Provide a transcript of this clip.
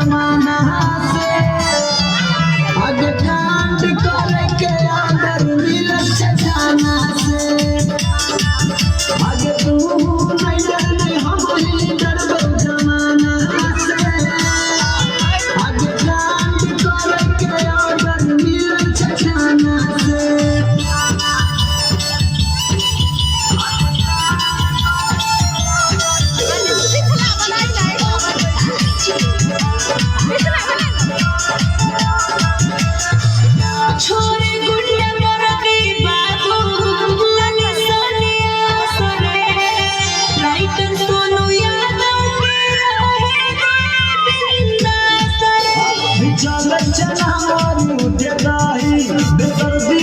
जमाना से आगे कांड करे के आदर मिलत जाना से आगे तू नहीं डरने हम ही डरबो जमाना से आगे कांड करे के आदर मिलत जाना से चल चला मोरू देदाही बेदर्दी